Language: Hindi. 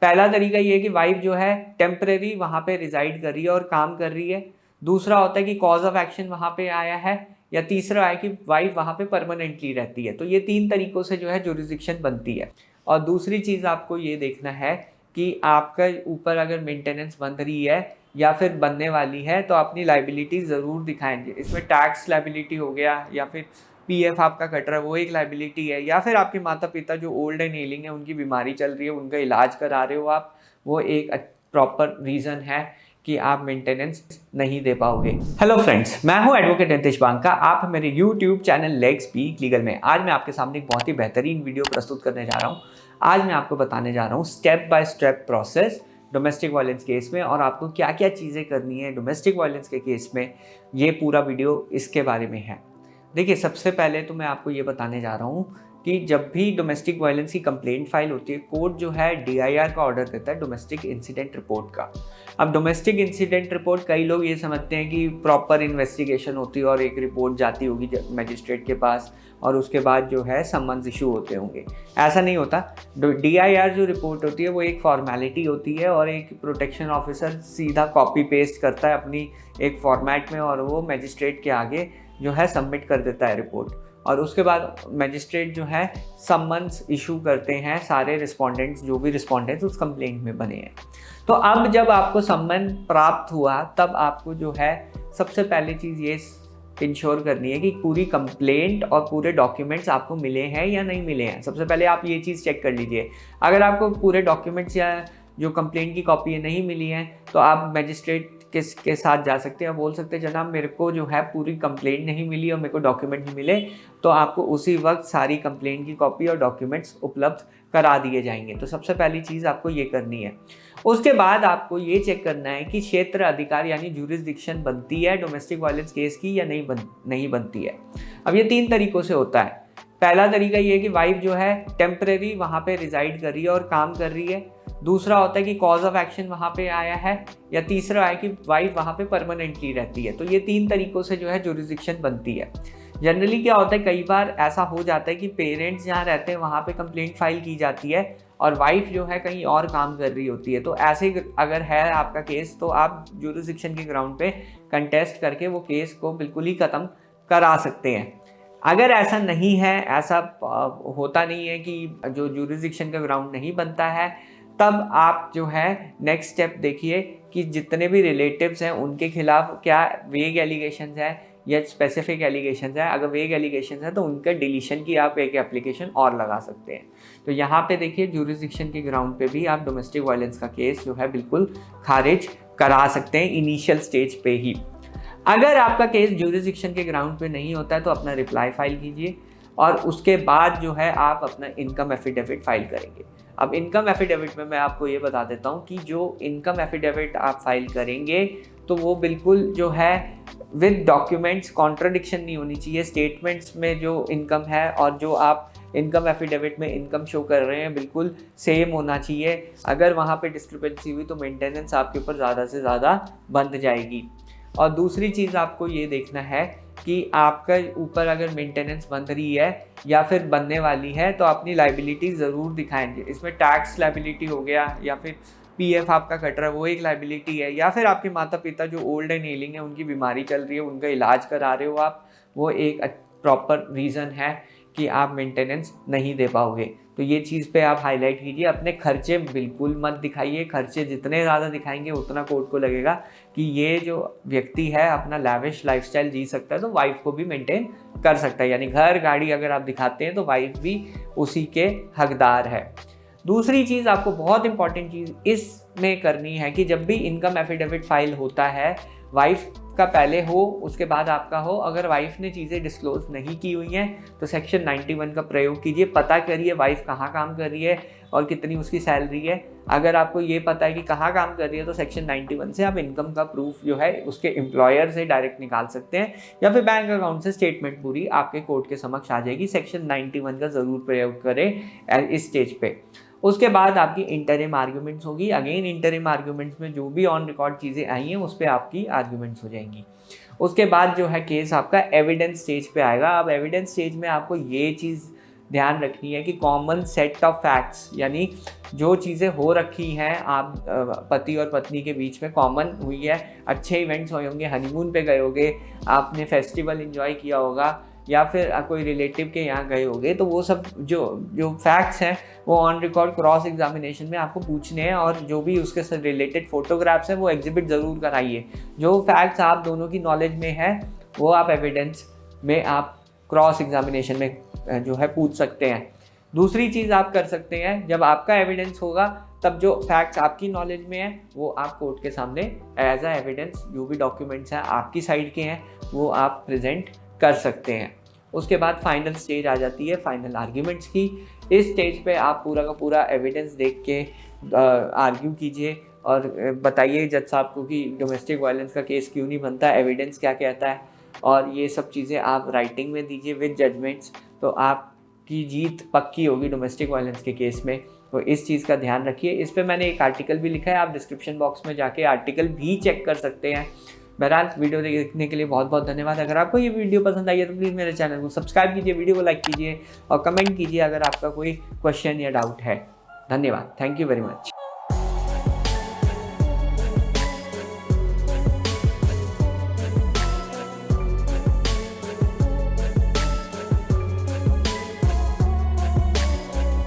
पहला तरीका ये है कि वाइफ जो है टेम्परेरी वहाँ पे रिजाइड कर रही है और काम कर रही है। दूसरा होता है कि कॉज ऑफ एक्शन वहाँ पे आया है, या तीसरा है कि वाइफ वहाँ पे परमानेंटली रहती है। तो ये 3 तरीकों से जो है जुरिसडिक्शन बनती है। और दूसरी चीज़ आपको ये देखना है कि आपका ऊपर अगर मेंटेनेंस बन रही है या फिर बनने वाली है तो अपनी लाइबिलिटी ज़रूर दिखाएंगे। इसमें टैक्स लाइबिलिटी हो गया, या फिर पीएफ आपका कट रहा है वो एक लाइबिलिटी है, या फिर आपके माता पिता जो ओल्ड एंड एलिंग है उनकी बीमारी चल रही है उनका इलाज करा रहे हो आप, वो एक प्रॉपर रीज़न है कि आप मेंटेनेंस नहीं दे पाओगे। हेलो फ्रेंड्स, मैं हूं एडवोकेट नितेश बांका। आप मेरे YouTube channel let's speak legal में आज मैं आपके सामने एक बहुत ही बेहतरीन वीडियो प्रस्तुत करने जा रहा हूं। आज मैं आपको बताने जा रहा हूं step by step process domestic violence case में, और आपको क्या क्या चीज़ें करनी है डोमेस्टिक वायलेंस के केस में। ये पूरा वीडियो इसके बारे में है। देखिए, सबसे पहले तो मैं आपको ये बताने जा रहा हूँ कि जब भी डोमेस्टिक वायलेंस की कंप्लेंट फाइल होती है, कोर्ट जो है डीआईआर का ऑर्डर देता है, डोमेस्टिक इंसिडेंट रिपोर्ट का। अब डोमेस्टिक इंसिडेंट रिपोर्ट कई लोग ये समझते हैं कि प्रॉपर इन्वेस्टिगेशन होती है और एक रिपोर्ट जाती होगी मजिस्ट्रेट के पास और उसके बाद जो है समन्स इशू होते होंगे। ऐसा नहीं होता। डीआईआर जो रिपोर्ट होती है वो एक फॉर्मेलिटी होती है और एक प्रोटेक्शन ऑफिसर सीधा कॉपी पेस्ट करता है अपनी एक फॉर्मेट में और वो मजिस्ट्रेट के आगे जो है सबमिट कर देता है रिपोर्ट। और उसके बाद मजिस्ट्रेट जो है समन्स इशू करते हैं सारे रिस्पोंडेंट्स, जो भी रिस्पोंडेंट्स उस कंप्लेंट में बने हैं। तो अब जब आपको सम्मन प्राप्त हुआ तब आपको जो है सबसे पहली चीज़ ये इंश्योर करनी है कि पूरी कंप्लेंट और पूरे डॉक्यूमेंट्स आपको मिले हैं या नहीं मिले हैं। सबसे पहले आप ये चीज़ चेक कर लीजिए। अगर आपको पूरे डॉक्यूमेंट्स या जो कंप्लेंट की कॉपी नहीं मिली हैं तो आप मजिस्ट्रेट के साथ जा सकते हैं, बोल सकते हैं जनाब मेरे को जो है पूरी कंप्लेंट नहीं मिली और मेरे को डॉक्यूमेंट नहीं मिले, तो आपको उसी वक्त सारी कंप्लेंट की कॉपी और डॉक्यूमेंट्स उपलब्ध करा दिए जाएंगे। तो सबसे पहली चीज़ आपको ये करनी है। उसके बाद आपको ये चेक करना है कि क्षेत्र अधिकार यानी ज्यूरिसडिक्शन बनती है डोमेस्टिक वायलेंस केस की या नहीं बनती है। अब ये 3 तरीकों से होता है। पहला तरीका ये है कि वाइफ जो है टेम्परेरी वहाँ पे रिजाइड कर रही है और काम कर रही है। दूसरा होता है कि कॉज ऑफ एक्शन वहाँ पे आया है, या तीसरा है कि वाइफ वहाँ पे परमानेंटली रहती है। तो ये 3 तरीकों से जो है जुरिसडिक्शन बनती है। जनरली क्या होता है, कई बार ऐसा हो जाता है कि पेरेंट्स जहाँ रहते हैं वहाँ पे कंप्लेंट फाइल की जाती है और वाइफ जो है कहीं और काम कर रही होती है। तो ऐसे अगर है आपका केस तो आप जुरिसडिक्शन के ग्राउंड पे कंटेस्ट करके वो केस को बिल्कुल ही ख़त्म करा सकते हैं। अगर ऐसा नहीं है, ऐसा होता नहीं है कि जो जुरिसडिक्शन का ग्राउंड नहीं बनता है, तब आप जो है नेक्स्ट स्टेप देखिए कि जितने भी रिलेटिव्स हैं उनके खिलाफ क्या वेग एलिगेशंस हैं या स्पेसिफिक एलिगेशंस हैं। अगर वेग एलिगेशंस हैं तो उनके डिलीशन की आप एक एप्लीकेशन और लगा सकते हैं। तो यहाँ पे देखिए जुरिसडिक्शन के ग्राउंड पे भी आप डोमेस्टिक वायलेंस का केस जो है बिल्कुल खारिज करा सकते हैं इनिशियल स्टेज पे ही। अगर आपका केस ज्यूरिसडिक्शन के ग्राउंड पे नहीं होता है तो अपना रिप्लाई फाइल कीजिए और उसके बाद जो है आप अपना इनकम एफिडेविट फाइल करेंगे। अब इनकम एफिडेविट में मैं आपको ये बता देता हूँ कि जो इनकम एफिडेविट आप फाइल करेंगे तो वो बिल्कुल जो है विद डॉक्यूमेंट्स, कॉन्ट्रडिक्शन नहीं होनी चाहिए। स्टेटमेंट्स में जो इनकम है और जो आप इनकम एफिडेविट में इनकम शो कर रहे हैं बिल्कुल सेम होना चाहिए। अगर वहाँ पे डिस्क्रिपेंसी हुई तो मेंटेनेंस आपके ऊपर ज़्यादा से ज़्यादा बंध जाएगी। और दूसरी चीज़ आपको ये देखना है कि आपका ऊपर अगर मेंटेनेंस बन रही है या फिर बनने वाली है तो अपनी लाइबिलिटी ज़रूर दिखाएंगे। इसमें टैक्स लाइबिलिटी हो गया, या फिर पीएफ आपका कट रहा है वो एक लाइबिलिटी है, या फिर आपके माता पिता जो ओल्ड एंड एलिंग है उनकी बीमारी चल रही है उनका इलाज करा रहे हो आप, वो एक प्रॉपर रीज़न है कि आप मेंटेनेंस नहीं दे पाओगे। तो ये चीज़ पे आप हाईलाइट कीजिए। अपने खर्चे बिल्कुल मत दिखाइए। खर्चे जितने ज़्यादा दिखाएंगे उतना कोर्ट को लगेगा कि ये जो व्यक्ति है अपना लैविश लाइफस्टाइल जी सकता है तो वाइफ को भी मेंटेन कर सकता है। यानी घर गाड़ी अगर आप दिखाते हैं तो वाइफ भी उसी के हकदार है। दूसरी चीज़ आपको बहुत इंपॉर्टेंट चीज़ इसमें करनी है कि जब भी इनकम एफिडेविट फाइल होता है वाइफ का पहले हो उसके बाद आपका हो। अगर वाइफ ने चीज़ें डिस्क्लोज नहीं की हुई हैं तो सेक्शन 91 का प्रयोग कीजिए। पता करिए वाइफ कहाँ काम कर रही है और कितनी उसकी सैलरी है। अगर आपको ये पता है कि कहाँ काम कर रही है तो सेक्शन 91 से आप इनकम का प्रूफ जो है उसके एम्प्लॉयर से डायरेक्ट निकाल सकते हैं, या फिर बैंक अकाउंट से स्टेटमेंट पूरी आपके कोर्ट के समक्ष आ जाएगी। सेक्शन 91 का ज़रूर प्रयोग करें इस स्टेज पे। उसके बाद आपकी इंटरिम आर्ग्यूमेंट्स होगी। अगेन इंटरिम आर्ग्यूमेंट्स में जो भी ऑन रिकॉर्ड चीज़ें आई हैं उस पर आपकी आर्ग्यूमेंट्स हो जाएंगी। उसके बाद जो है केस आपका एविडेंस स्टेज पे आएगा। अब एविडेंस स्टेज में आपको ये चीज़ ध्यान रखनी है कि कॉमन सेट ऑफ फैक्ट्स, यानी जो चीज़ें हो रखी हैं आप पति और पत्नी के बीच में कॉमन हुई है, अच्छे इवेंट्स हुए होंगे, हनीमून पे गए होंगे, आपने फेस्टिवल एंजॉय किया होगा या फिर कोई रिलेटिव के यहाँ गए होंगे, तो वो सब जो जो फैक्ट्स हैं वो ऑन रिकॉर्ड क्रॉस एग्जामिनेशन में आपको पूछने हैं, और जो भी उसके साथ रिलेटेड फोटोग्राफ्स हैं वो एग्जिबिट ज़रूर कराइए। जो फैक्ट्स आप दोनों की नॉलेज में है वो आप एविडेंस में आप क्रॉस एग्जामिनेशन में जो है पूछ सकते हैं। दूसरी चीज़ आप कर सकते हैं, जब आपका एविडेंस होगा तब जो फैक्ट्स आपकी नॉलेज में है वो आप कोर्ट के सामने एज अ एविडेंस, जो भी डॉक्यूमेंट्स हैं आपकी साइड के हैं वो आप प्रेजेंट कर सकते हैं। उसके बाद फाइनल स्टेज आ जाती है फाइनल आर्ग्यूमेंट्स की। इस स्टेज पे आप पूरा का पूरा एविडेंस देख के आर्ग्यू कीजिए और बताइए जज साहब को कि डोमेस्टिक वायलेंस का केस क्यों नहीं बनता, एविडेंस क्या कहता है, और ये सब चीज़ें आप राइटिंग में दीजिए विद जजमेंट्स, तो आपकी जीत पक्की होगी डोमेस्टिक वायलेंस के केस में। तो इस चीज़ का ध्यान रखिए। इस पे मैंने एक आर्टिकल भी लिखा है, आप डिस्क्रिप्शन बॉक्स में जाके आर्टिकल भी चेक कर सकते हैं। बहरहाल वीडियो देखने के लिए बहुत बहुत धन्यवाद। अगर आपको ये वीडियो पसंद आई है तो प्लीज़ मेरे चैनल को सब्सक्राइब कीजिए, वीडियो को लाइक कीजिए और कमेंट कीजिए अगर आपका कोई क्वेश्चन या डाउट है। धन्यवाद, थैंक यू वेरी मच।